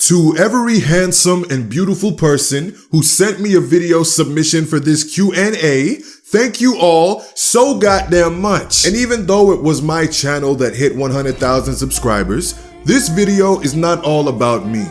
To every handsome and beautiful person who sent me a video submission for this Q&A, thank you all so goddamn much. And even though it was my channel that hit 100,000 subscribers, this video is not all about me.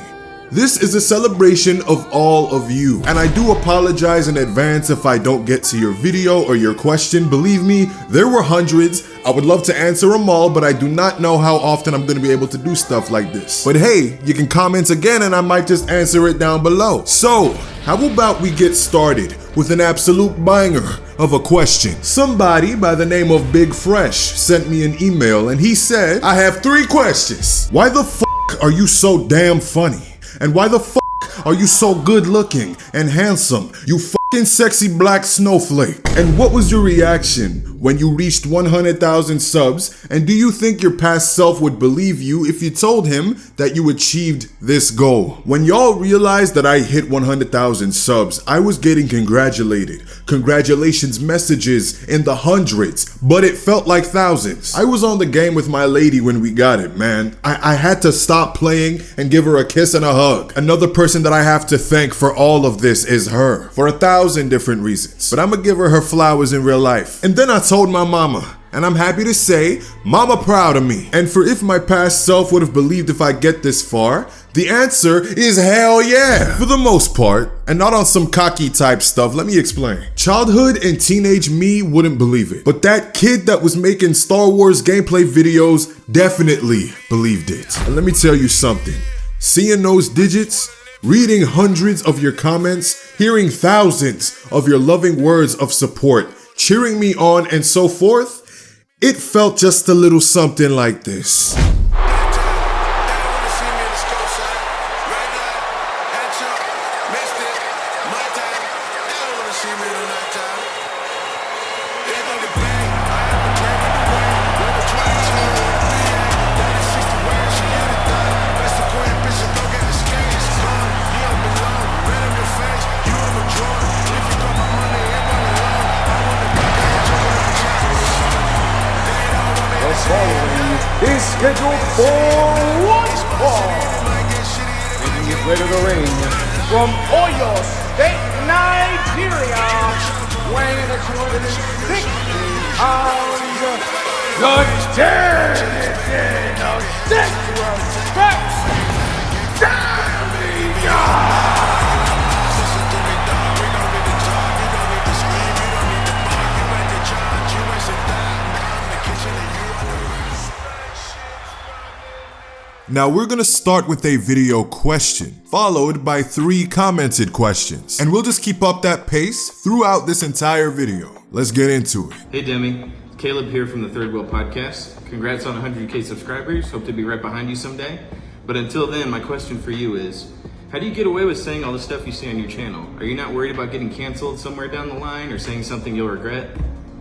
This is a celebration of all of you, and I do apologize in advance if I don't get to your video or your question. Believe me, there were hundreds. I would love to answer them all, but I do not know how often I'm going to be able to do stuff like this. But hey, you can comment again and I might just answer it down below. So, how about we get started with an absolute banger of a question. Somebody by the name of Big Fresh sent me an email and he said, I have 3 questions. Why the fuck are you so damn funny? And why the fuck are you so good looking and handsome, you fucking sexy black snowflake? And what was your reaction when you reached 100,000 subs? And do you think your past self would believe you if you told him that you achieved this goal? When y'all realized that I hit 100,000 subs, I was getting congratulated. Congratulations messages in the hundreds, but it felt like thousands. I was on the game with my lady when we got it, man. I had to stop playing and give her a kiss and a hug. Another person that I have to thank for all of this is her, for 1,000 different reasons. But I'm gonna give her flowers in real life. And then I told my mama, and I'm happy to say, mama proud of me. And for if my past self would have believed if I get this far, the answer is hell yeah. For the most part, and not on some cocky type stuff, let me explain. Childhood and teenage me wouldn't believe it, but that kid that was making Star Wars gameplay videos definitely believed it. And let me tell you something, seeing those digits, reading hundreds of your comments, hearing thousands of your loving words of support, cheering me on and so forth, it felt just a little something like this. Is scheduled for one fall. Making it ready to ring from Oyo State, Nigeria, weighing in at 260 pounds, the Denison of Disrespect, Demigah! Now we're gonna start with a video question, followed by 3 commented questions. And we'll just keep up that pace throughout this entire video. Let's get into it. Hey Demi, Caleb here from the Third Wheel Podcast. Congrats on 100K subscribers, hope to be right behind you someday. But until then, my question for you is, how do you get away with saying all the stuff you say on your channel? Are you not worried about getting canceled somewhere down the line or saying something you'll regret?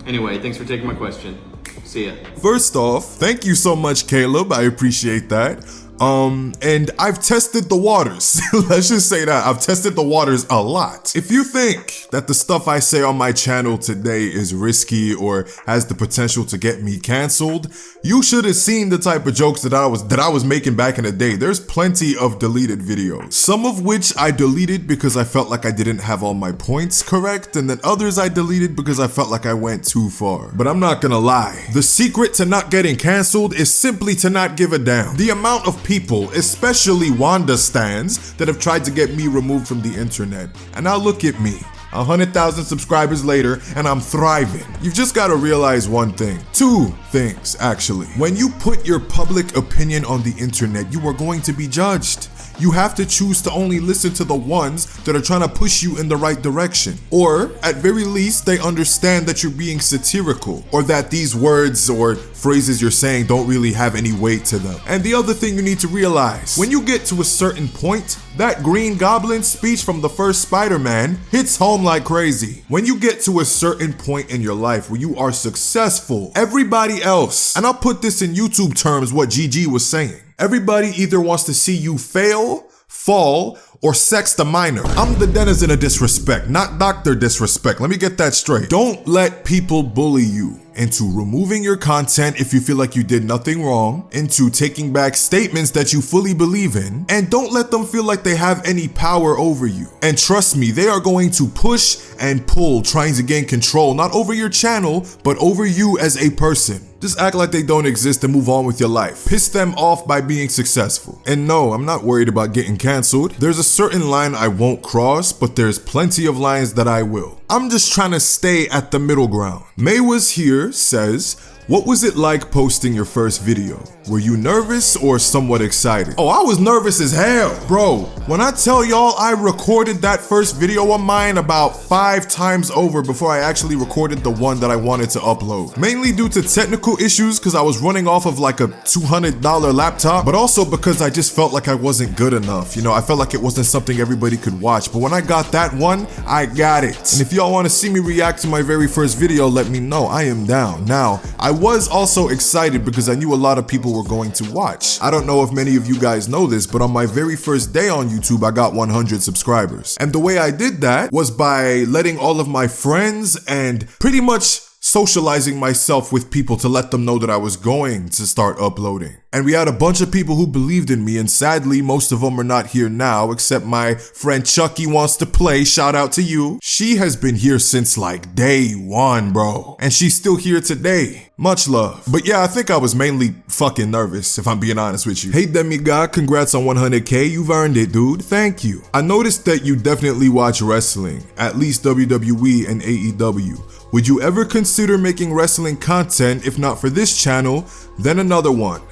Anyway, thanks for taking my question. See ya. First off, thank you so much, Caleb. I appreciate that. And I've tested the waters. Let's just say that. I've tested the waters a lot. If you think that the stuff I say on my channel today is risky or has the potential to get me canceled, you should have seen the type of jokes that I was making back in the day. There's plenty of deleted videos. Some of which I deleted because I felt like I didn't have all my points correct, and then others I deleted because I felt like I went too far. But I'm not gonna lie. The secret to not getting canceled is simply to not give a damn. The amount of people, especially Wanda stans, that have tried to get me removed from the internet. And now look at me, 100,000 subscribers later, and I'm thriving. You've just got to realize one thing. 2 things, actually. When you put your public opinion on the internet, you are going to be judged. You have to choose to only listen to the ones that are trying to push you in the right direction. Or, at very least, they understand that you're being satirical, or that these words or phrases you're saying don't really have any weight to them. And the other thing you need to realize, when you get to a certain point, that Green Goblin speech from the first Spider-Man hits home like crazy. When you get to a certain point in your life where you are successful, everybody else, and I'll put this in YouTube terms what GG was saying, everybody either wants to see you fail, fall, or sex the minor. I'm the denizen of disrespect, not Dr. Disrespect. Let me get that straight. Don't let people bully you. into removing your content if you feel like you did nothing wrong, into taking back statements that you fully believe in, and don't let them feel like they have any power over you. And trust me, they are going to push and pull, trying to gain control, not over your channel, but over you as a person. Just act like they don't exist and move on with your life. Piss them off by being successful. And no, I'm not worried about getting canceled. There's a certain line I won't cross, but there's plenty of lines that I will. I'm just trying to stay at the middle ground. May was here says, what was it like posting your first video? Were you nervous or somewhat excited? Oh, I was nervous as hell. Bro, when I tell y'all I recorded that first video of mine about 5 times over before I actually recorded the one that I wanted to upload. Mainly due to technical issues because I was running off of like a $200 laptop, but also because I just felt like I wasn't good enough. You know, I felt like it wasn't something everybody could watch. But when I got that one, I got it. And if y'all want to see me react to my very first video, let me know. I am down. Now, I was also excited because I knew a lot of people were going to watch. I don't know if many of you guys know this, but on my very first day on YouTube, I got 100 subscribers. And the way I did that was by letting all of my friends and pretty much socializing myself with people to let them know that I was going to start uploading. And we had a bunch of people who believed in me, and sadly, most of them are not here now, except my friend Chucky wants to play. Shout out to you. She has been here since like day one, bro. And she's still here today. Much love. But yeah, I think I was mainly fucking nervous, if I'm being honest with you. Hey Demigah, congrats on 100K. You've earned it, dude. Thank you. I noticed that you definitely watch wrestling, at least WWE and AEW. Would you ever consider making wrestling content? If not for this channel, then another one.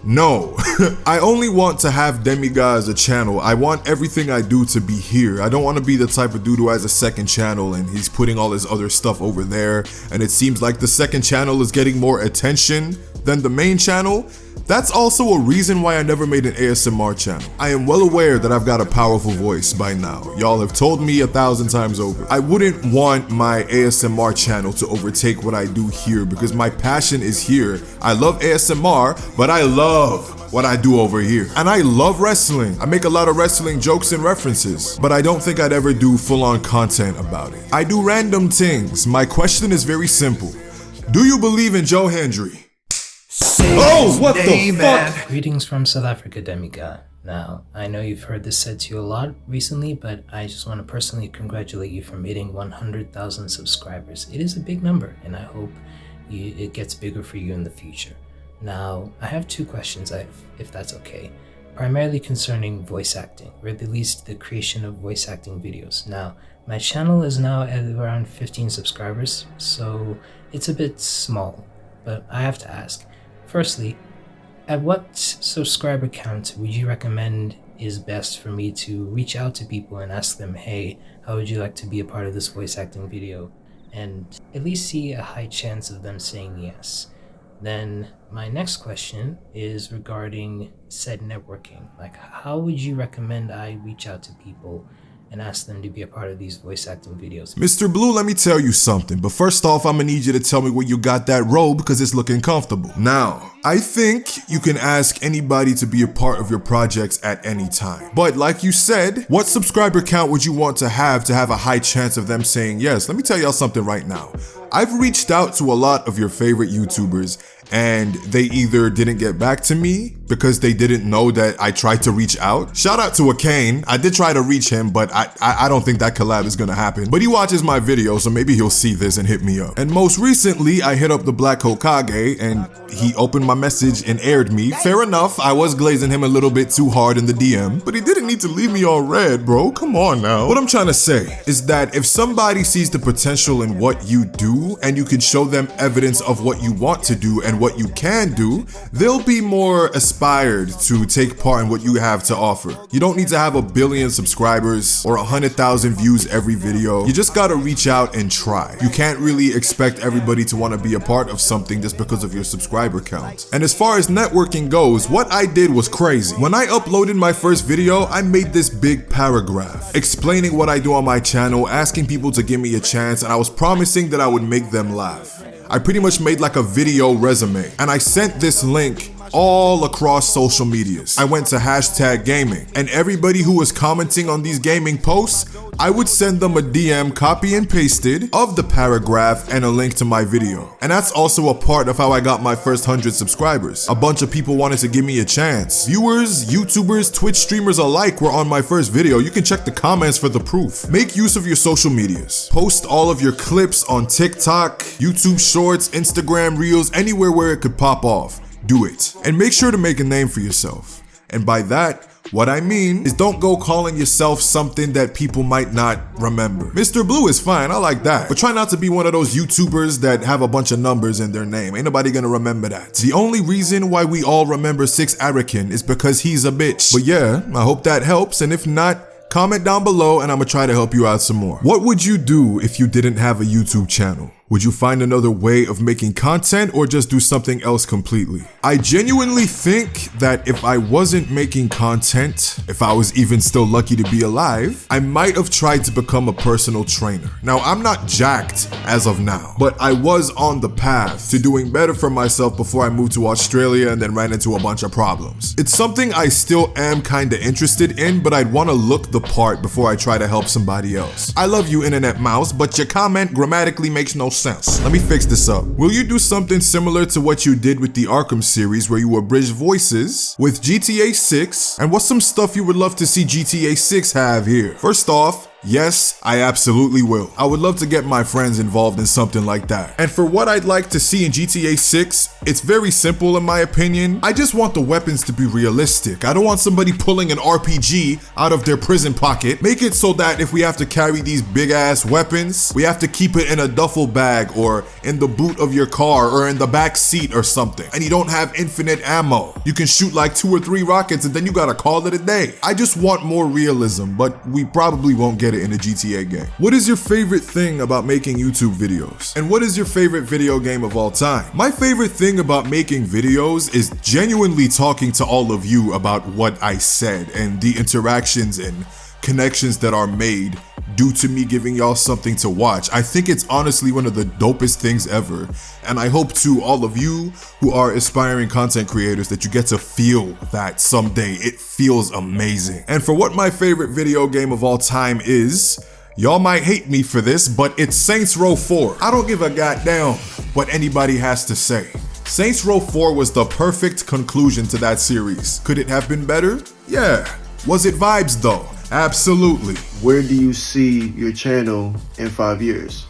No, I only want to have Demigah as a channel. I want everything I do to be here. I don't want to be the type of dude who has a second channel and he's putting all his other stuff over there, and it seems like the second channel is getting more attention than the main channel. That's also a reason why I never made an ASMR channel. I am well aware that I've got a powerful voice by now. Y'all have told me 1,000 times over. I wouldn't want my ASMR channel to overtake what I do here because my passion is here. I love ASMR, but I love what I do over here. And I love wrestling. I make a lot of wrestling jokes and references, but I don't think I'd ever do full-on content about it. I do random things. My question is very simple. Do you believe in Joe Hendry? Oh, what the fuck? Greetings from South Africa, Demigah. Now, I know you've heard this said to you a lot recently, but I just want to personally congratulate you for hitting 100,000 subscribers. It is a big number, and I hope it gets bigger for you in the future. Now, I have 2 questions, if that's okay. Primarily concerning voice acting, or at least the creation of voice acting videos. Now, my channel is now at around 15 subscribers, so it's a bit small, but I have to ask. Firstly, at what subscriber count would you recommend is best for me to reach out to people and ask them, hey, how would you like to be a part of this voice acting video? And at least see a high chance of them saying yes. Then my next question is regarding said networking. Like, how would you recommend I reach out to people and ask them to be a part of these voice acting videos? Mr. Blue, let me tell you something, but first off, I'm gonna need you to tell me where you got that robe because it's looking comfortable. Now, I think you can ask anybody to be a part of your projects at any time. But like you said, what subscriber count would you want to have a high chance of them saying yes? Let me tell y'all something right now. I've reached out to a lot of your favorite YouTubers and they either didn't get back to me because they didn't know that I tried to reach out. Shout out to Akane. I did try to reach him, but I don't think that collab is gonna happen. But he watches my video, so maybe he'll see this and hit me up. And most recently, I hit up the Black Hokage and he opened my message and aired me. Fair enough, I was glazing him a little bit too hard in the DM, but he didn't need to leave me all red, bro. Come on now. What I'm trying to say is that if somebody sees the potential in what you do and you can show them evidence of what you want to do and what you can do, they'll be more aspired to take part in what you have to offer. You don't need to have 1 billion subscribers or 100,000 views every video. You just gotta reach out and try. You can't really expect everybody to want to be a part of something just because of your subscriber count. And as far as networking goes, what I did was crazy. When I uploaded my first video, I made this big paragraph explaining what I do on my channel, asking people to give me a chance, and I was promising that I would make them laugh. I pretty much made like a video resume, and I sent this link all across social medias. I went to #gaming, and everybody who was commenting on these gaming posts, I would send them a DM copy and pasted of the paragraph and a link to my video. And that's also a part of how I got my first 100 subscribers. A bunch of people wanted to give me a chance. Viewers, YouTubers, Twitch streamers alike were on my first video. You can check the comments for the proof. Make use of your social medias. Post all of your clips on TikTok, YouTube Shorts, Instagram Reels, anywhere where it could pop off. Do it. And make sure to make a name for yourself. And by that, what I mean is don't go calling yourself something that people might not remember. Mr. Blue is fine, I like that. But try not to be one of those YouTubers that have a bunch of numbers in their name. Ain't nobody gonna remember that. The only reason why we all remember 6 Arakin is because he's a bitch. But yeah, I hope that helps, and if not, comment down below and I'm gonna try to help you out some more. What would you do if you didn't have a YouTube channel? Would you find another way of making content or just do something else completely? I genuinely think that if I wasn't making content, if I was even still lucky to be alive, I might have tried to become a personal trainer. Now, I'm not jacked as of now, but I was on the path to doing better for myself before I moved to Australia and then ran into a bunch of problems. It's something I still am kinda interested in, but I'd wanna look the part before I try to help somebody else. I love you, Internet Mouse, but your comment grammatically makes no sense. Let me fix this up. Will you do something similar to what you did with the Arkham series where you abridged voices with GTA 6? And what's some stuff you would love to see GTA 6 have here? First off, yes, I absolutely will. I would love to get my friends involved in something like that. And for what I'd like to see in GTA 6, it's very simple in my opinion. I just want the weapons to be realistic. I don't want somebody pulling an RPG out of their prison pocket. Make it so that if we have to carry these big ass weapons, we have to keep it in a duffel bag or in the boot of your car or in the back seat or something. And you don't have infinite ammo. You can shoot like 2 or 3 rockets and then you gotta call it a day. I just want more realism, but we probably won't get it in a GTA game. What is your favorite thing about making YouTube videos? And what is your favorite video game of all time? My favorite thing about making videos is genuinely talking to all of you about what I said and the interactions and connections that are made due to me giving y'all something to watch. I think it's honestly one of the dopest things ever. And I hope to all of you who are aspiring content creators that you get to feel that someday. It feels amazing. And for what my favorite video game of all time is, y'all might hate me for this, but it's Saints Row 4. I don't give a goddamn what anybody has to say. Saints Row 4 was the perfect conclusion to that series. Could it have been better? Yeah. Was it vibes though? Absolutely. Where do you see your channel in 5 years?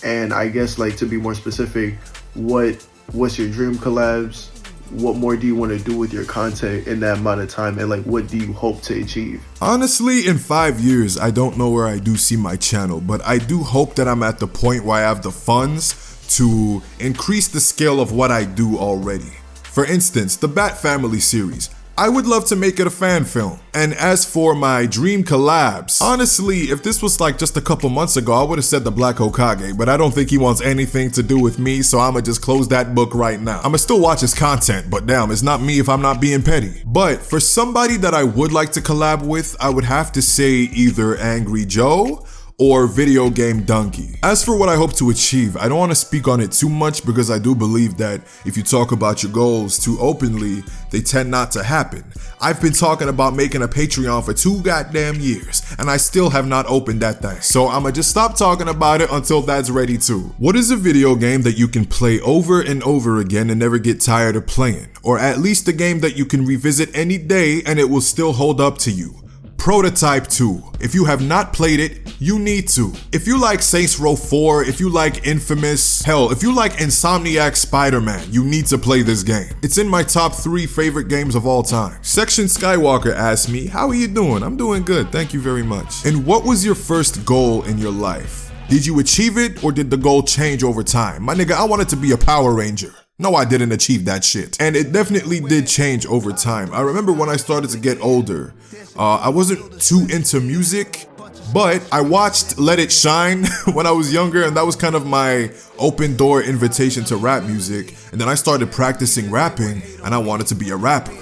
And I guess, like, to be more specific, what's your dream collabs? What more do you want to do with your content in that amount of time? And like, what do you hope to achieve? Honestly, in 5 years, I don't know where I do see my channel, but I do hope that I'm at the point where I have the funds to increase the scale of what I do already. For instance, the Bat Family series. I would love to make it a fan film. And as for my dream collabs, honestly, if this was like just a couple months ago, I would have said the Black Hokage, but I don't think he wants anything to do with me, so I'ma just close that book right now. I'ma still watch his content, but damn, it's not me if I'm not being petty. But for somebody that I would like to collab with, I would have to say either Angry Joe or Video Game Donkey. As for what I hope to achieve, I don't want to speak on it too much because I do believe that if you talk about your goals too openly, they tend not to happen. I've been talking about making a Patreon for 2 goddamn years, and I still have not opened that thing. So I'ma just stop talking about it until that's ready too. What is a video game that you can play over and over again and never get tired of playing? Or at least a game that you can revisit any day and it will still hold up to you? Prototype 2. If you have not played it, you need to. If you like Saints Row 4, if you like Infamous, hell, if you like Insomniac Spider-Man, you need to play this game. It's in my top 3 favorite games of all time. Section Skywalker asked me, how are you doing? I'm doing good, thank you very much. And what was your first goal in your life? Did you achieve it or did the goal change over time? My nigga, I wanted to be a Power Ranger. No, I didn't achieve that shit. And it definitely did change over time. I remember when I started to get older, I wasn't too into music, but I watched Let It Shine when I was younger, and that was kind of my open door invitation to rap music. And then I started practicing rapping, and I wanted to be a rapper.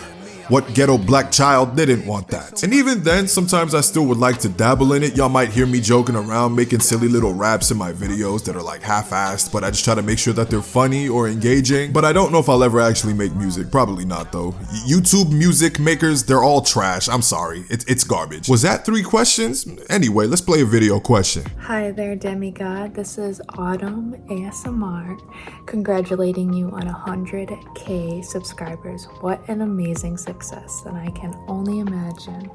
What ghetto black child didn't want that? And even then, sometimes I still would like to dabble in it. Y'all might hear me joking around, making silly little raps in my videos that are like half-assed, but I just try to make sure that they're funny or engaging. But I don't know if I'll ever actually make music. Probably not though. YouTube music makers, they're all trash. I'm sorry. It's garbage. Was that 3 questions? Anyway, let's play a video question. Hi there, Demigah. This is Autumn ASMR, congratulating you on 100K subscribers. What an amazing success, and I can only imagine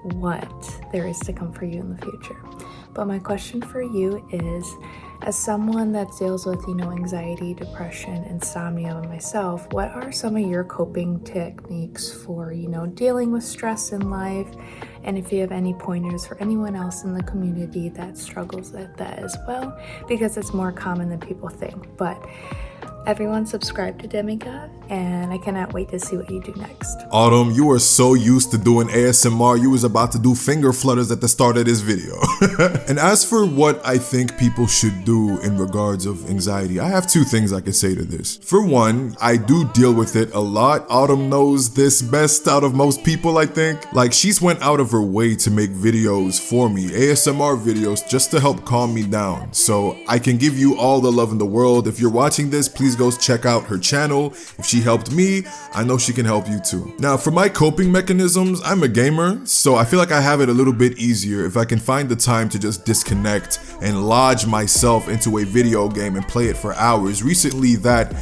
what there is to come for you in the future. But my question for you is, as someone that deals with, anxiety, depression, insomnia, and myself, what are some of your coping techniques for, dealing with stress in life? And if you have any pointers for anyone else in the community that struggles with that as well, because it's more common than people think. But everyone subscribe to Demigah, and I cannot wait to see what you do next. Autumn, you are so used to doing ASMR, you was about to do finger flutters at the start of this video. And as for what I think people should do in regards of anxiety, I have 2 things I could say to this. For one, I do deal with it a lot. Autumn knows this best out of most people, I think. Like, she's went out of her way to make videos for me, ASMR videos, just to help calm me down. So I can give you all the love in the world. If you're watching this, please go check out her channel. If she helped me, I know she can help you too. Now, for my coping mechanisms, I'm a gamer, so I feel like I have it a little bit easier if I can find the time to just disconnect and lodge myself into a video game and play it for hours. Recently, that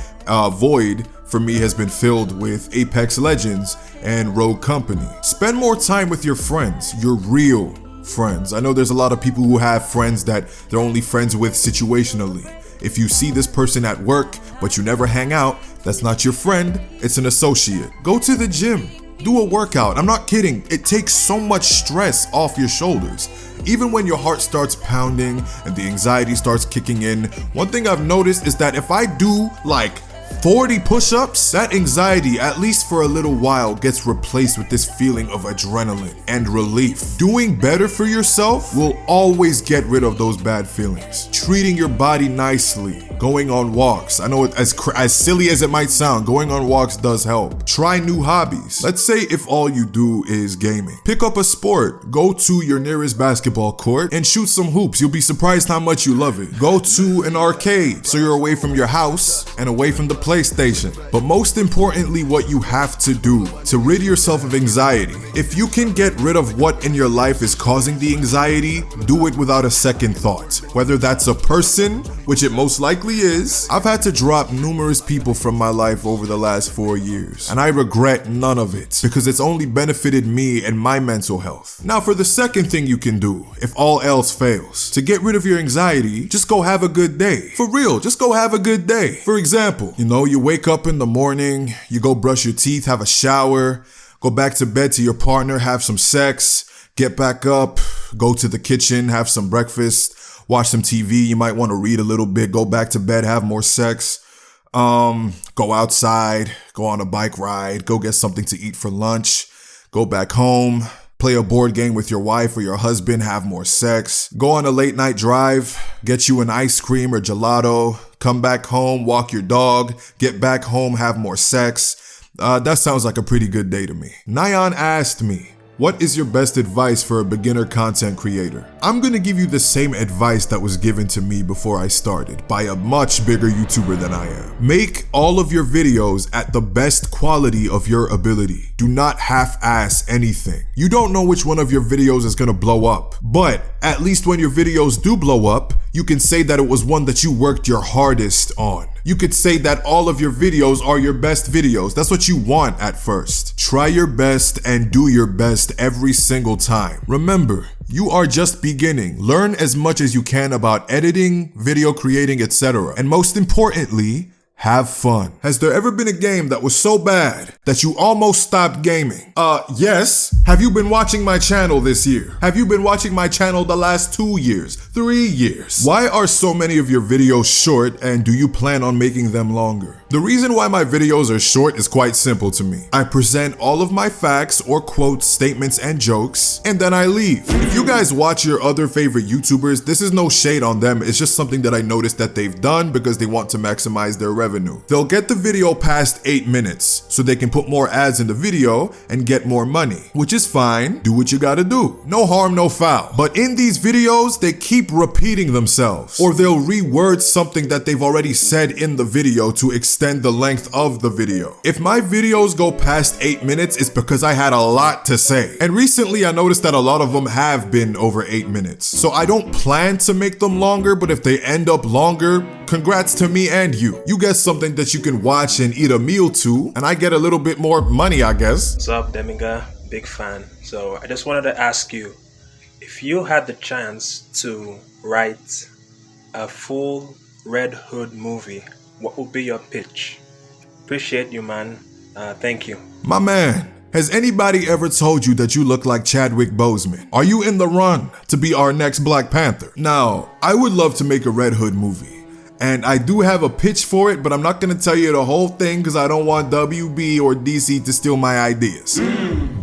void for me has been filled with Apex Legends and Rogue Company. Spend more time with your friends, your real friends. I know there's a lot of people who have friends that they're only friends with situationally. If you see this person at work, but you never hang out, that's not your friend, it's an associate. Go to the gym, do a workout. I'm not kidding. It takes so much stress off your shoulders. Even when your heart starts pounding and the anxiety starts kicking in, one thing I've noticed is that if I do like 40 push-ups, that anxiety, at least for a little while, gets replaced with this feeling of adrenaline and relief. Doing better for yourself will always get rid of those bad feelings. Treating your body nicely, going on walks. I know as silly as it might sound, going on walks does help. Try new hobbies. Let's say if all you do is gaming. Pick up a sport. Go to your nearest basketball court and shoot some hoops. You'll be surprised how much you love it. Go to an arcade so you're away from your house and away from the PlayStation. But most importantly, what you have to do to rid yourself of anxiety. If you can get rid of what in your life is causing the anxiety, do it without a second thought. Whether that's a person, which it most likely is. I've had to drop numerous people from my life over the last 4 years, and I regret none of it because it's only benefited me and my mental health. Now, for the second thing you can do, if all else fails, to get rid of your anxiety, just go have a good day. For real, just go have a good day. For example, you wake up in the morning, you go brush your teeth, have a shower, go back to bed to your partner, have some sex, get back up, go to the kitchen, have some breakfast, watch some TV, you might want to read a little bit, go back to bed, have more sex, go outside, go on a bike ride, go get something to eat for lunch, go back home, play a board game with your wife or your husband, have more sex, go on a late night drive, get you an ice cream or gelato, come back home, walk your dog, get back home, have more sex. That sounds like a pretty good day to me. Nyan asked me, what is your best advice for a beginner content creator? I'm gonna give you the same advice that was given to me before I started by a much bigger YouTuber than I am. Make all of your videos at the best quality of your ability. Do not half-ass anything. You don't know which one of your videos is gonna blow up, but at least when your videos do blow up, you can say that it was one that you worked your hardest on. You could say that all of your videos are your best videos. That's what you want at first. Try your best and do your best every single time. Remember, you are just beginning. Learn as much as you can about editing, video creating, etc. And most importantly, have fun. Has there ever been a game that was so bad that you almost stopped gaming? Yes. Have you been watching my channel this year? Have you been watching my channel the last 2 years, 3 years? Why are so many of your videos short, and do you plan on making them longer? The reason why my videos are short is quite simple to me. I present all of my facts or quotes, statements, and jokes, and then I leave. If you guys watch your other favorite YouTubers, this is no shade on them. It's just something that I noticed that they've done because they want to maximize their revenue. revenue. They'll get the video past 8 minutes so they can put more ads in the video and get more money, which is fine. Do what you gotta do. No harm, no foul. But in these videos, they keep repeating themselves, or they'll reword something that they've already said in the video to extend the length of the video. If my videos go past 8 minutes, it's because I had a lot to say. And recently I noticed that a lot of them have been over 8 minutes. So I don't plan to make them longer, but if they end up longer, congrats to me and you. You get something that you can watch and eat a meal to, and I get a little bit more money, I guess. What's up, Demigah? Big fan. So I just wanted to ask you, if you had the chance to write a full Red Hood movie, what would be your pitch? Appreciate you, man. Thank you. My man, has anybody ever told you that you look like Chadwick Boseman? Are you in the run to be our next Black Panther? Now, I would love to make a Red Hood movie, and I do have a pitch for it, but I'm not gonna tell you the whole thing because I don't want WB or DC to steal my ideas.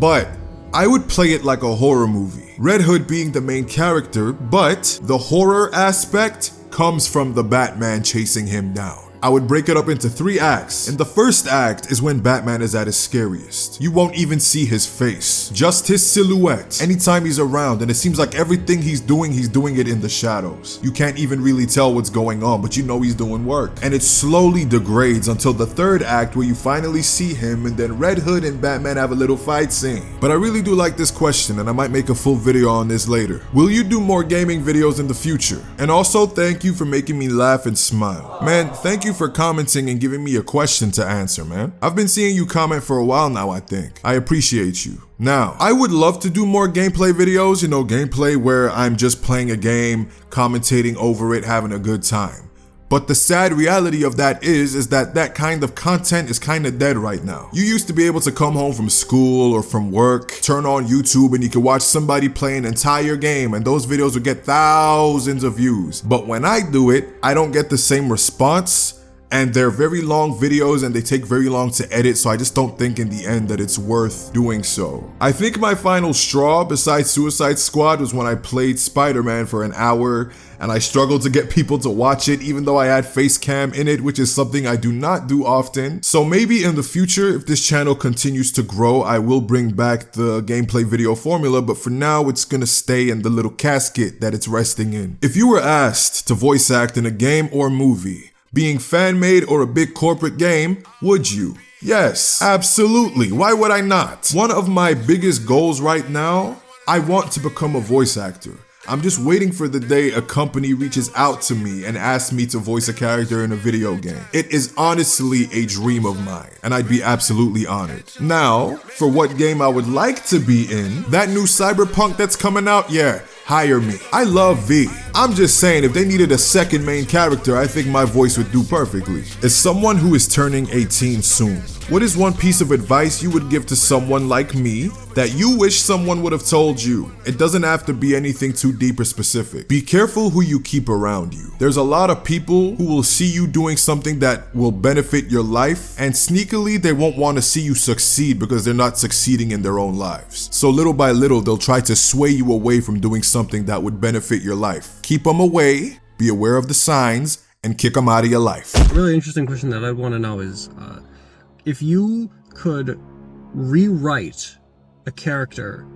But I would play it like a horror movie. Red Hood being the main character, but the horror aspect comes from the Batman chasing him down. I would break it up into 3 acts. And the first act is when Batman is at his scariest. You won't even see his face, just his silhouette anytime he's around, and it seems like everything he's doing it in the shadows. You can't even really tell what's going on, but you know he's doing work. And it slowly degrades until the third act where you finally see him, and then Red Hood and Batman have a little fight scene. But I really do like this question, and I might make a full video on this later. Will you do more gaming videos in the future? And also, thank you for making me laugh and smile. Man, thank you for commenting and giving me a question to answer, man. I've been seeing you comment for a while now, I think. I appreciate you. Now, I would love to do more gameplay videos, gameplay where I'm just playing a game, commentating over it, having a good time. But the sad reality of that is that kind of content is kind of dead right now. You used to be able to come home from school or from work, turn on YouTube, and you could watch somebody play an entire game, and those videos would get thousands of views. But when I do it, I don't get the same response, and they're very long videos and they take very long to edit, so I just don't think in the end that it's worth doing so. I think my final straw besides Suicide Squad was when I played Spider-Man for an hour and I struggled to get people to watch it even though I had face cam in it, which is something I do not do often. So maybe in the future, if this channel continues to grow, I will bring back the gameplay video formula, but for now it's gonna stay in the little casket that it's resting in. If you were asked to voice act in a game or movie, being fan-made or a big corporate game, would you? Yes, absolutely. Why would I not? One of my biggest goals right now, I want to become a voice actor. I'm just waiting for the day a company reaches out to me and asks me to voice a character in a video game. It is honestly a dream of mine, and I'd be absolutely honored. Now, for what game I would like to be in, that new Cyberpunk that's coming out, yeah, hire me. I love V. I'm just saying, if they needed a second main character, I think my voice would do perfectly. As someone who is turning 18 soon, what is one piece of advice you would give to someone like me that you wish someone would have told you? It doesn't have to be anything too deep or specific. Be careful who you keep around you. There's a lot of people who will see you doing something that will benefit your life, and sneakily they won't want to see you succeed because they're not succeeding in their own lives. So little by little, they'll try to sway you away from doing something that would benefit your life. Keep them away, be aware of the signs, and kick them out of your life. A really interesting question that I'd want to know is, if you could rewrite a character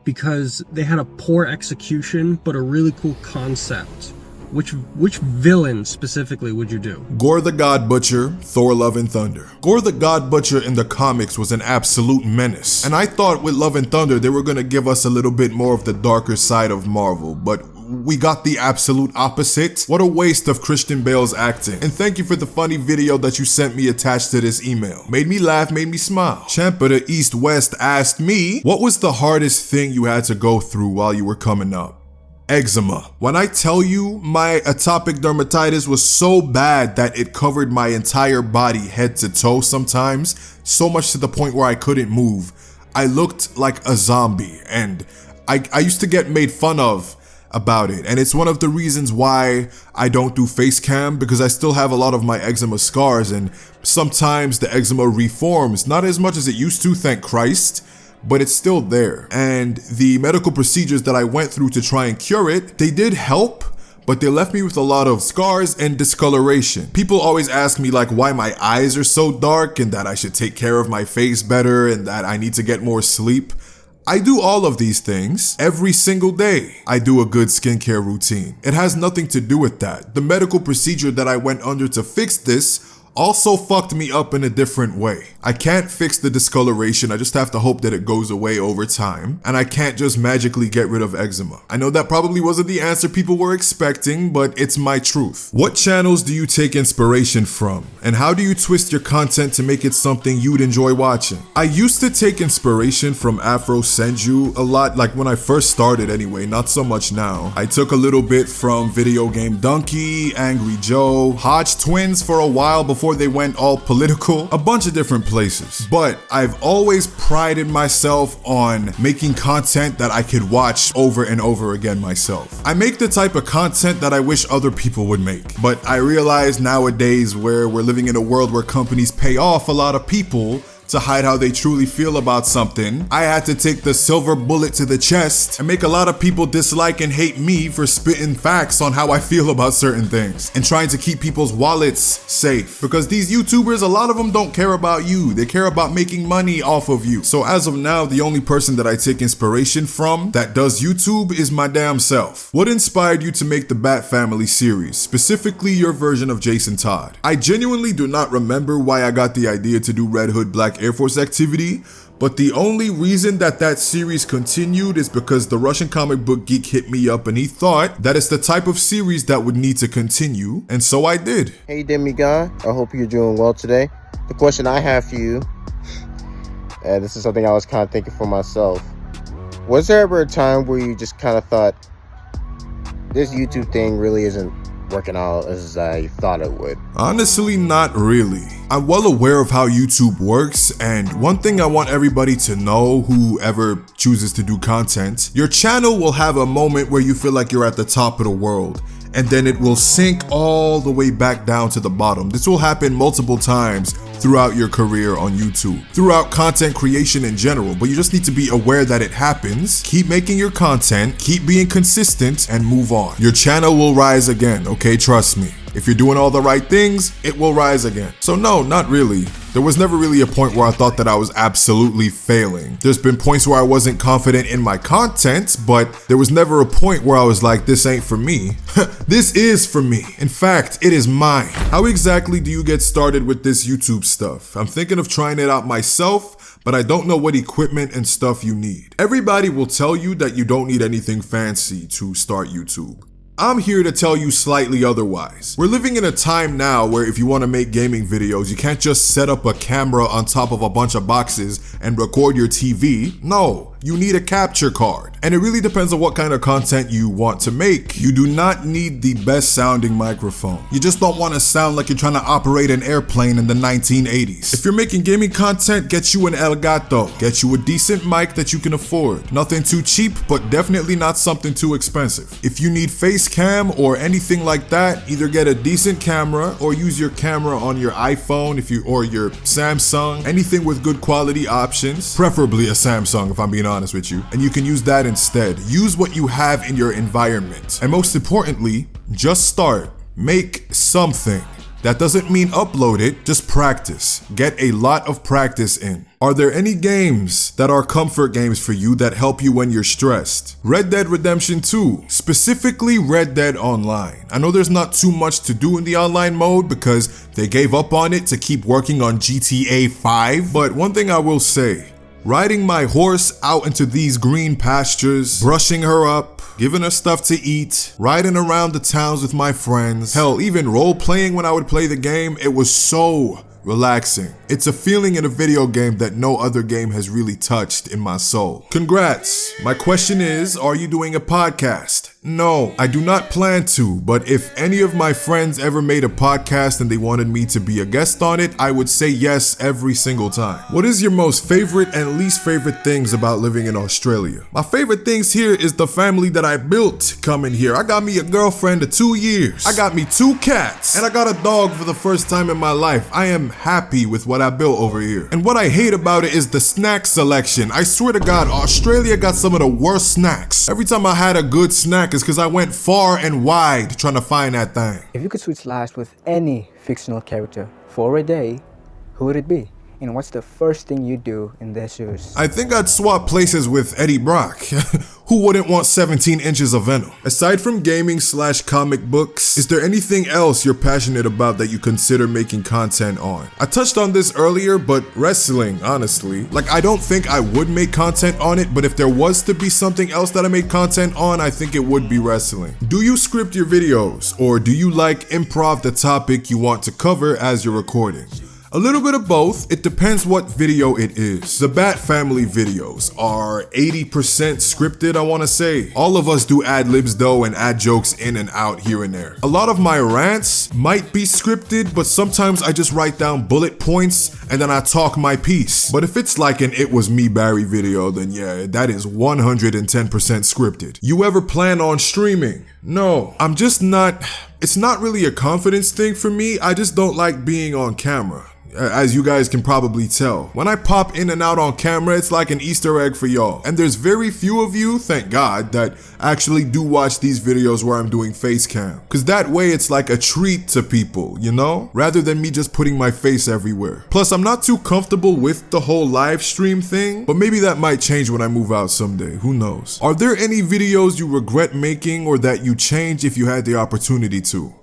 because they had a poor execution but a really cool concept, which villain specifically would you do? Gore the God Butcher, Thor Love and Thunder. Gore the God Butcher in the comics was an absolute menace, and I thought with Love and Thunder they were gonna give us a little bit more of the darker side of Marvel, but we got the absolute opposite. What a waste of Christian Bale's acting. And thank you for the funny video that you sent me attached to this email. Made me laugh, made me smile. Champ of the East West asked me, what was the hardest thing you had to go through while you were coming up? Eczema. When I tell you my atopic dermatitis was so bad that it covered my entire body head to toe sometimes, so much to the point where I couldn't move. I looked like a zombie, and I used to get made fun of about it, and it's one of the reasons why I don't do face cam, because I still have a lot of my eczema scars, and sometimes the eczema reforms, not as much as it used to, thank Christ, but it's still there. And the medical procedures that I went through to try and cure it, they did help, but they left me with a lot of scars and discoloration. People always ask me like why my eyes are so dark and that I should take care of my face better and that I need to get more sleep. I do all of these things every single day. I do a good skincare routine. It has nothing to do with that. The medical procedure that I went under to fix this also fucked me up in a different way. I can't fix the discoloration, I just have to hope that it goes away over time, and I can't just magically get rid of eczema. I know that probably wasn't the answer people were expecting, but it's my truth. What channels do you take inspiration from, and how do you twist your content to make it something you'd enjoy watching? I used to take inspiration from Afro Senju a lot, like when I first started anyway, not so much now. I took a little bit from Video Game Donkey, Angry Joe, Hodge Twins for a while before they went all political, a bunch of different places. But I've always prided myself on making content that I could watch over and over again myself. I make the type of content that I wish other people would make. But I realize nowadays where we're living in a world where companies pay off a lot of people to hide how they truly feel about something, I had to take the silver bullet to the chest and make a lot of people dislike and hate me for spitting facts on how I feel about certain things and trying to keep people's wallets safe. Because these YouTubers, a lot of them don't care about you. They care about making money off of you. So as of now, the only person that I take inspiration from that does YouTube is my damn self. What inspired you to make the Bat Family series, specifically your version of Jason Todd? I genuinely do not remember why I got the idea to do Red Hood Black Air Force activity, but the only reason that series continued is because the Russian comic book geek hit me up and he thought that it's the type of series that would need to continue, and so I did. Hey Demigah, I hope you're doing well today. The question I have for you, and this is something I was kind of thinking for myself, was there ever a time where you just kind of thought, this YouTube thing really isn't working out as I thought it would? Honestly, not really. I'm well aware of how YouTube works, and one thing I want everybody to know, whoever chooses to do content, your channel will have a moment where you feel like you're at the top of the world, and then it will sink all the way back down to the bottom. This will happen multiple times throughout your career on YouTube, throughout content creation in general, but you just need to be aware that it happens. Keep making your content, keep being consistent, and move on. Your channel will rise again, okay? Trust me. If you're doing all the right things, it will rise again. So no, not really. There was never really a point where I thought that I was absolutely failing. There's been points where I wasn't confident in my content, but there was never a point where I was like, this ain't for me. This is for me. In fact, it is mine. How exactly do you get started with this YouTube stuff? I'm thinking of trying it out myself, but I don't know what equipment and stuff you need. Everybody will tell you that you don't need anything fancy to start YouTube. I'm here to tell you slightly otherwise. We're living in a time now where if you want to make gaming videos, you can't just set up a camera on top of a bunch of boxes and record your TV. No, you need a capture card. And it really depends on what kind of content you want to make. You do not need the best sounding microphone. You just don't want to sound like you're trying to operate an airplane in the 1980s. If you're making gaming content, get you an Elgato. Get you a decent mic that you can afford. Nothing too cheap, but definitely not something too expensive. If you need face cam or anything like that, either get a decent camera or use your camera on your iPhone or your Samsung, anything with good quality options, preferably a Samsung if I'm being honest with you, and you can use that instead. Use what you have in your environment. And most importantly, just start. Make something. That doesn't mean upload it, just practice. Get a lot of practice in. Are there any games that are comfort games for you that help you when you're stressed? Red Dead Redemption 2, specifically Red Dead Online. I know there's not too much to do in the online mode because they gave up on it to keep working on GTA 5, but one thing I will say, riding my horse out into these green pastures, brushing her up, giving her stuff to eat, riding around the towns with my friends, hell, even role-playing when I would play the game, it was so relaxing. It's a feeling in a video game that no other game has really touched in my soul. Congrats! My question is, are you doing a podcast? No, I do not plan to, but if any of my friends ever made a podcast and they wanted me to be a guest on it, I would say yes every single time. What is your most favorite and least favorite things about living in Australia? My favorite things here is the family that I built coming here. I got me a girlfriend of 2 years. I got me 2 cats. And I got a dog for the first time in my life. I am happy with what I built over here. And what I hate about it is the snack selection. I swear to God, Australia got some of the worst snacks. Every time I had a good snack, is because I went far and wide trying to find that thing. If you could switch lives with any fictional character for a day, who would it be? And what's the first thing you do in their shoes? I think I'd swap places with Eddie Brock. Who wouldn't want 17 inches of venom? Aside from gaming/comic books, is there anything else you're passionate about that you consider making content on? I touched on this earlier, but wrestling, honestly. Like, I don't think I would make content on it, but if there was to be something else that I made content on, I think it would be wrestling. Do you script your videos, or do you like improv the topic you want to cover as you're recording? A little bit of both. It depends what video it is. The Bat Family videos are 80% scripted, I want to say. All of us do ad-libs though and add jokes in and out here and there. A lot of my rants might be scripted, but sometimes I just write down bullet points and then I talk my piece. But if it's like an It Was Me Barry video, then yeah, that is 110% scripted. You ever plan on streaming? No, I'm just not. It's not really a confidence thing for me. I just don't like being on camera. As you guys can probably tell. When I pop in and out on camera, it's like an Easter egg for y'all. And there's very few of you, thank God, that actually do watch these videos where I'm doing face cam. Cause that way it's like a treat to people, you know? Rather than me just putting my face everywhere. Plus, I'm not too comfortable with the whole live stream thing, but maybe that might change when I move out someday, who knows? Are there any videos you regret making or that you change if you had the opportunity to?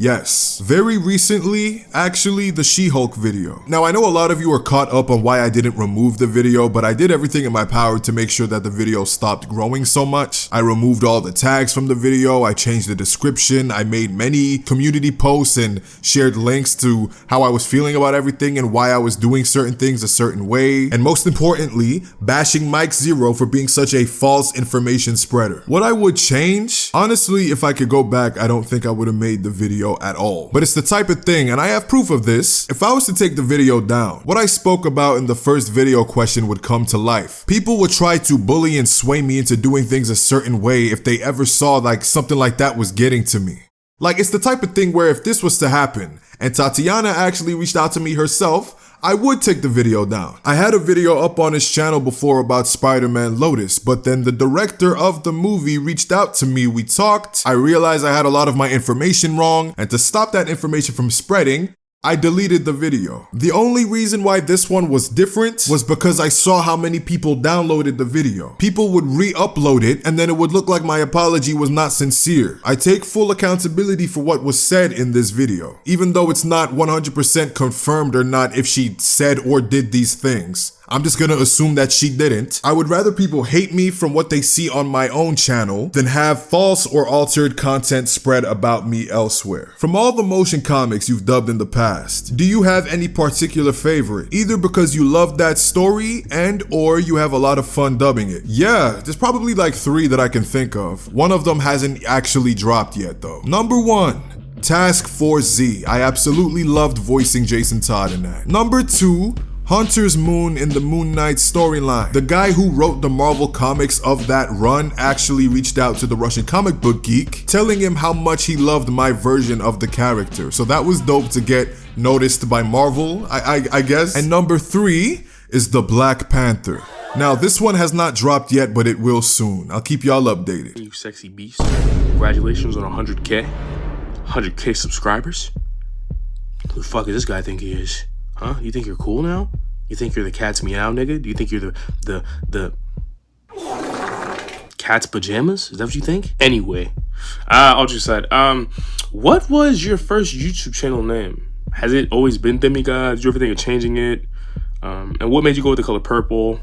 Yes, very recently, actually, the She-Hulk video. Now, I know a lot of you are caught up on why I didn't remove the video, but I did everything in my power to make sure that the video stopped growing so much. I removed all the tags from the video, I changed the description, I made many community posts and shared links to how I was feeling about everything and why I was doing certain things a certain way. And most importantly, bashing Mike Zero for being such a false information spreader. What I would change? Honestly, if I could go back, I don't think I would have made the video at all. But it's the type of thing, and I have proof of this. If I was to take the video down, what I spoke about in the first video question would come to life. People would try to bully and sway me into doing things a certain way if they ever saw like something like that was getting to me. Like, it's the type of thing where if this was to happen, and Tatiana actually reached out to me herself, I would take the video down. I had a video up on his channel before about Spider-Man Lotus, but then the director of the movie reached out to me, we talked, I realized I had a lot of my information wrong, and to stop that information from spreading, I deleted the video. The only reason why this one was different was because I saw how many people downloaded the video. People would re-upload it and then it would look like my apology was not sincere. I take full accountability for what was said in this video, even though it's not 100% confirmed or not if she said or did these things. I'm just gonna assume that she didn't. I would rather people hate me from what they see on my own channel than have false or altered content spread about me elsewhere. From all the motion comics you've dubbed in the past, do you have any particular favorite? Either because you love that story and or you have a lot of fun dubbing it. Yeah, there's probably like 3 that I can think of. One of them hasn't actually dropped yet though. Number 1, Task Force Z. I absolutely loved voicing Jason Todd in that. Number 2, Hunter's Moon in the Moon Knight storyline. The guy who wrote the Marvel comics of that run actually reached out to the Russian comic book geek, telling him how much he loved my version of the character. So that was dope to get noticed by Marvel, I guess. And number 3 is the Black Panther. Now, this one has not dropped yet, but it will soon. I'll keep y'all updated. You sexy beast. Congratulations on 100K. 100K subscribers? Who the fuck does this guy think he is? Huh? You think you're cool now? You think you're the cat's meow nigga? Do you think you're the cat's pajamas? Is that what you think? Anyway, all just aside, what was your first YouTube channel name? Has it always been Demigah? Did you ever think of changing it? And what made you go with the color purple?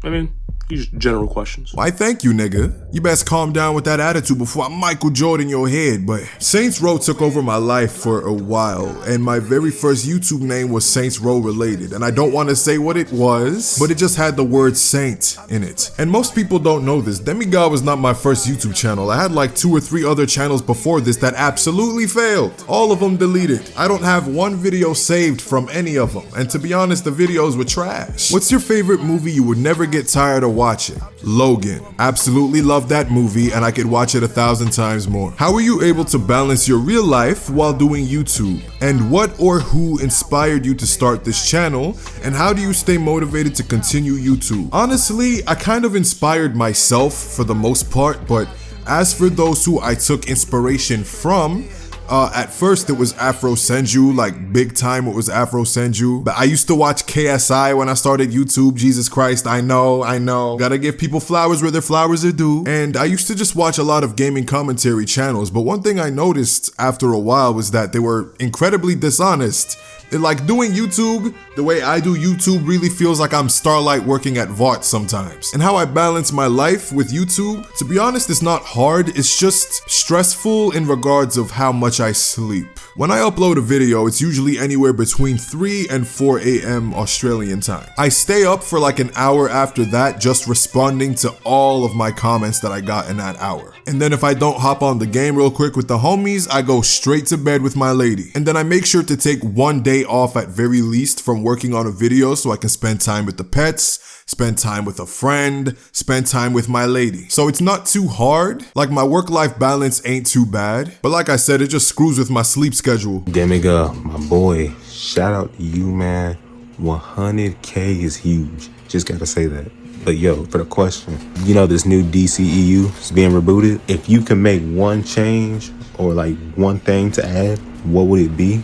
I mean, these general questions. Why, thank you, nigga. You best calm down with that attitude before I Michael Jordan your head, but Saints Row took over my life for a while, and my very first YouTube name was Saints Row related, and I don't want to say what it was, but it just had the word Saint in it. And most people don't know this. Demigah was not my first YouTube channel. I had like 2 or 3 other channels before this that absolutely failed. All of them deleted. I don't have one video saved from any of them, and to be honest, the videos were trash. What's your favorite movie you would never get tired of watching? Logan. Absolutely love that movie and I could watch it 1,000 times more. How are you able to balance your real life while doing YouTube? And what or who inspired you to start this channel? And how do you stay motivated to continue YouTube? Honestly, I kind of inspired myself for the most part, but As for those who I took inspiration from, at first it was Afro Senju, like big time it was Afro Senju. But I used to watch KSI when I started YouTube. Jesus Christ, I know. Gotta give people flowers where their flowers are due. And I used to just watch a lot of gaming commentary channels. But one thing I noticed after a while was that they were incredibly dishonest. Like doing YouTube, the way I do YouTube really feels like I'm Starlight working at Vought sometimes. And how I balance my life with YouTube, to be honest, it's not hard, it's just stressful in regards of how much I sleep. When I upload a video, it's usually anywhere between 3 and 4 a.m. Australian time. I stay up for like an hour after that, just responding to all of my comments that I got in that hour. And then if I don't hop on the game real quick with the homies, I go straight to bed with my lady. And then I make sure to take one day off at very least from working on a video so I can spend time with the pets, spend time with a friend, spend time with my lady. So it's not too hard. Like my work-life balance ain't too bad. But like I said, it just screws with my sleep schedule. Demigah, my boy, shout out to you, man. 100K is huge. Just gotta say that. But yo, for the question, you know this new DCEU is being rebooted. If you can make one change or like one thing to add, what would it be?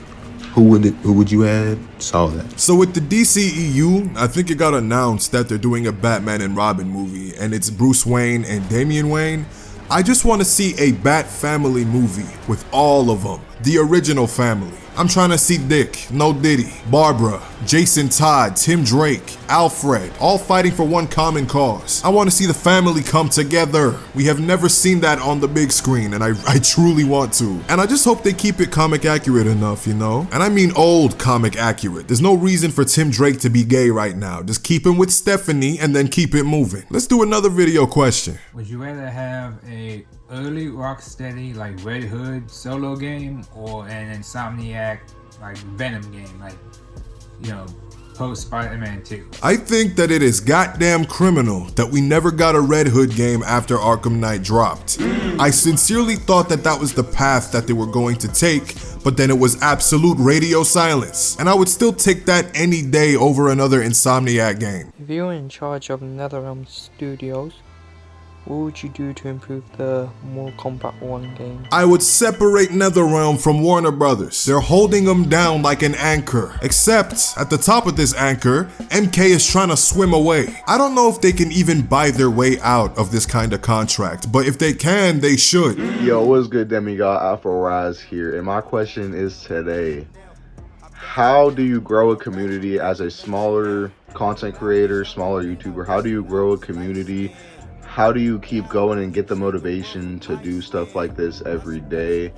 Who would you add? Saw that. So with the DCEU, I think it got announced that they're doing a Batman and Robin movie, and it's Bruce Wayne and Damian Wayne. I just want to see a Bat family movie with all of them, the original family. I'm trying to see Dick, No Diddy, Barbara, Jason Todd, Tim Drake, Alfred, all fighting for one common cause. I want to see the family come together. We have never seen that on the big screen, and I truly want to. And I just hope they keep it comic accurate enough, you know? And I mean old comic accurate. There's no reason for Tim Drake to be gay right now. Just keep him with Stephanie and then keep it moving. Let's do another video question. Would you rather have a early Rocksteady like Red Hood solo game or an Insomniac like Venom game, like, you know, post Spider-Man 2? I think that it is goddamn criminal that we never got a Red Hood game after Arkham Knight dropped. I sincerely thought that that was the path that they were going to take, but then it was absolute radio silence. And I would still take that any day over another Insomniac game. If you were in charge of NetherRealm Studios, what would you do to improve the Mortal Kombat 1 game? I would separate NetherRealm from Warner Brothers. They're holding them down like an anchor. Except, at the top of this anchor, MK is trying to swim away. I don't know if they can even buy their way out of this kind of contract, but if they can, they should. Yo, what's good, Demigah? Afro Rise here, and my question is today, how do you grow a community as a smaller content creator, smaller YouTuber? How do you grow a community? How do you keep going and get the motivation to do stuff like this every day?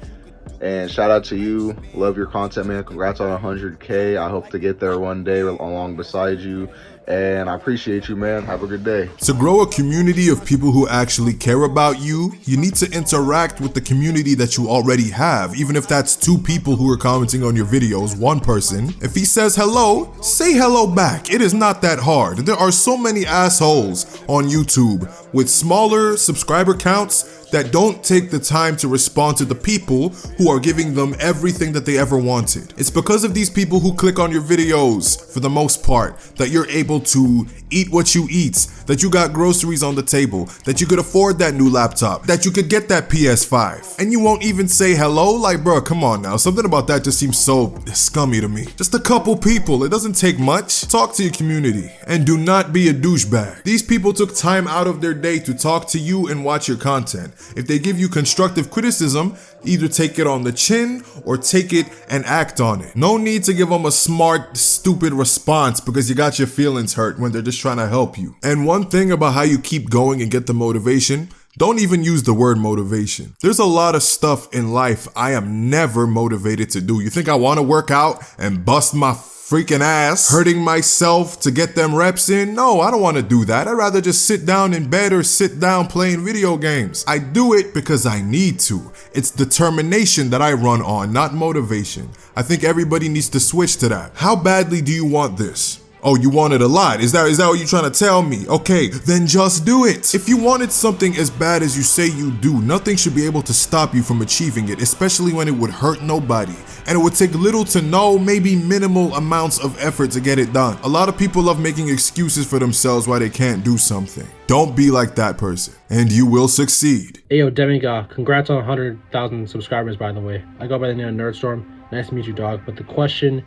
And shout out to you. Love your content, man. Congrats on 100K. I hope to get there one day along beside you. And I appreciate you, man. Have a good day. To grow a community of people who actually care about you, you need to interact with the community that you already have. Even if that's 2 people who are commenting on your videos, 1 person. If he says hello, say hello back. It is not that hard. There are so many assholes on YouTube with smaller subscriber counts that don't take the time to respond to the people who are giving them everything that they ever wanted. It's because of these people who click on your videos, for the most part, that you're able to eat what you eat, that you got groceries on the table, that you could afford that new laptop, that you could get that PS5. And you won't even say hello? Like, bro, come on now. Something about that just seems so scummy to me. Just a couple people. It doesn't take much. Talk to your community and do not be a douchebag. These people took time out of their day to talk to you and watch your content. If they give you constructive criticism, either take it on the chin or take it and act on it. No need to give them a smart, stupid response because you got your feelings hurt when they're just trying to help you. And one thing about how you keep going and get the motivation, don't even use the word motivation. There's a lot of stuff in life I am never motivated to do. You think I want to work out and bust my freaking ass, hurting myself to get them reps in? No, I don't want to do that. I'd rather just sit down in bed or sit down playing video games. I do it because I need to. It's determination that I run on, not motivation. I think everybody needs to switch to that. How badly do you want this? Oh, you want it a lot. Is that what you're trying to tell me? Okay, then just do it. If you wanted something as bad as you say you do, nothing should be able to stop you from achieving it, especially when it would hurt nobody. And it would take little to no, maybe minimal amounts of effort to get it done. A lot of people love making excuses for themselves why they can't do something. Don't be like that person, and you will succeed. Hey yo, Demigah, congrats on 100,000 subscribers, by the way. I go by the name of Nerdstorm. Nice to meet you, dog. But the question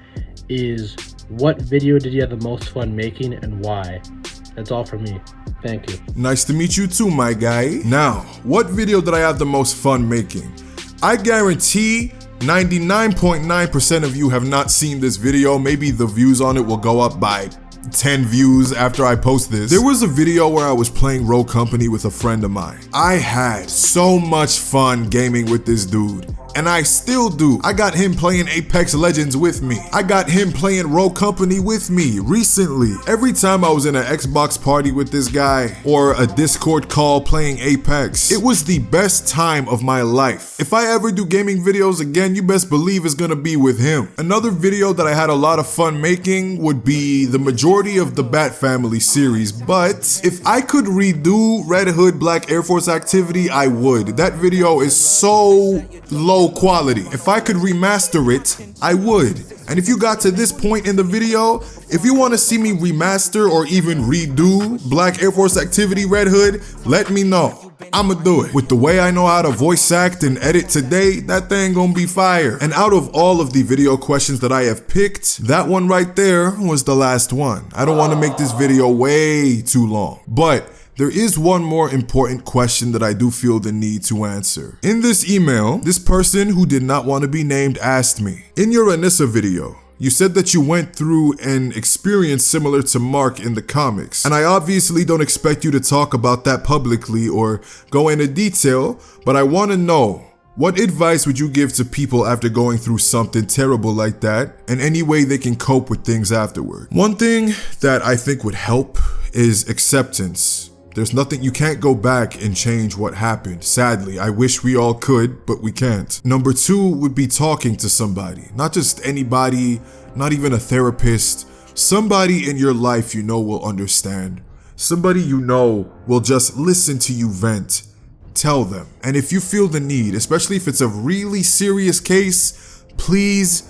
is, what video did you have the most fun making and why? That's all for me. Thank you. Nice to meet you too, my guy. Now, what video did I have the most fun making? I guarantee 99.9% of you have not seen this video. Maybe the views on it will go up by 10 views after I post this. There was a video where I was playing Rogue Company with a friend of mine. I had so much fun gaming with this dude. And I still do. I got him playing Apex Legends with me. I got him playing Rogue Company with me recently. Every time I was in an Xbox party with this guy or a Discord call playing Apex, it was the best time of my life. If I ever do gaming videos again, you best believe it's gonna be with him. Another video that I had a lot of fun making would be the majority of the Bat Family series, but if I could redo Red Hood Black Air Force Activity, I would. That video is so low quality. If I could remaster it, I would. And if you got to this point in the video, if you want to see me remaster or even redo Black Air Force Activity Red Hood, let me know. I'ma do it. With the way I know how to voice act and edit today, that thing gonna be fire. And out of all of the video questions that I have picked, that one right there was the last one. I don't want to make this video way too long, but there is one more important question that I do feel the need to answer. In this email, this person who did not want to be named asked me, in your Anissa video, you said that you went through an experience similar to Mark in the comics. And I obviously don't expect you to talk about that publicly or go into detail, but I want to know, what advice would you give to people after going through something terrible like that, and any way they can cope with things afterward? One thing that I think would help is acceptance. There's nothing, you can't go back and change what happened. Sadly, I wish we all could, but we can't. Number two would be talking to somebody. Not just anybody, not even a therapist. Somebody in your life you know will understand. Somebody you know will just listen to you vent. Tell them. And if you feel the need, especially if it's a really serious case, please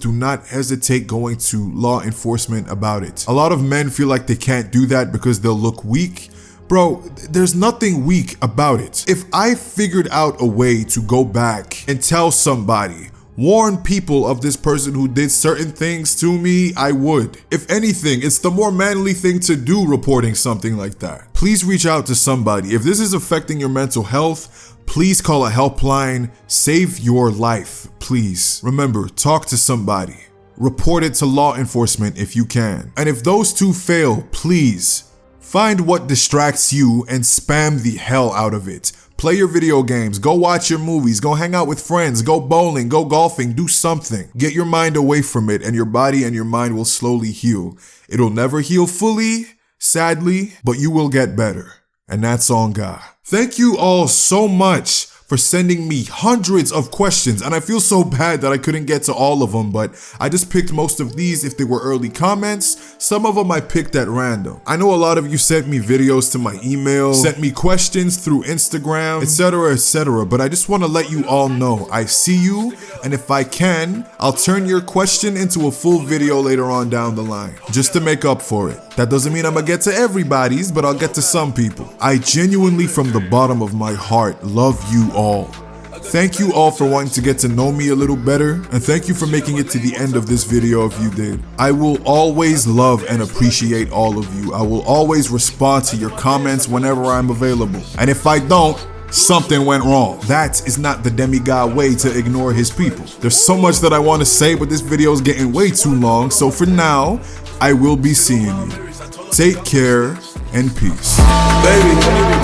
do not hesitate going to law enforcement about it. A lot of men feel like they can't do that because they'll look weak. Bro, there's nothing weak about it. If I figured out a way to go back and tell somebody, warn people of this person who did certain things to me, I would. If anything, it's the more manly thing to do reporting something like that. Please reach out to somebody. If this is affecting your mental health, please call a helpline. Save your life, please. Remember, talk to somebody. Report it to law enforcement if you can. And if those two fail, please find what distracts you and spam the hell out of it. Play your video games, go watch your movies, go hang out with friends, go bowling, go golfing, do something. Get your mind away from it and your body and your mind will slowly heal. It'll never heal fully, sadly, but you will get better. And that's on God. Thank you all so much for sending me hundreds of questions, and I feel so bad that I couldn't get to all of them, but I just picked most of these if they were early comments. Some of them I picked at random. I know a lot of you sent me videos to my email, sent me questions through Instagram, etc., but I just want to let you all know I see you, and if I can, I'll turn your question into a full video later on down the line, just to make up for it. That doesn't mean I'm gonna get to everybody's, but I'll get to some people. I genuinely, from the bottom of my heart, love you all. Thank you all for wanting to get to know me a little better, and thank you for making it to the end of this video if you did. I will always love and appreciate all of you. I will always respond to your comments whenever I'm available. And if I don't, something went wrong. That is not the Demigah way to ignore his people. There's so much that I want to say, but this video is getting way too long, so for now, I will be seeing you. Take care and peace. Baby,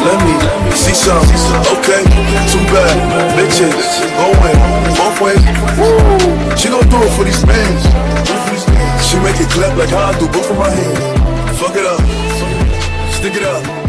let me see some. Okay, too bad. Bitches going both ways. Woo. She gon' do it for these bands. She make it clap like how I do both of my hands. Fuck it up, stick it up.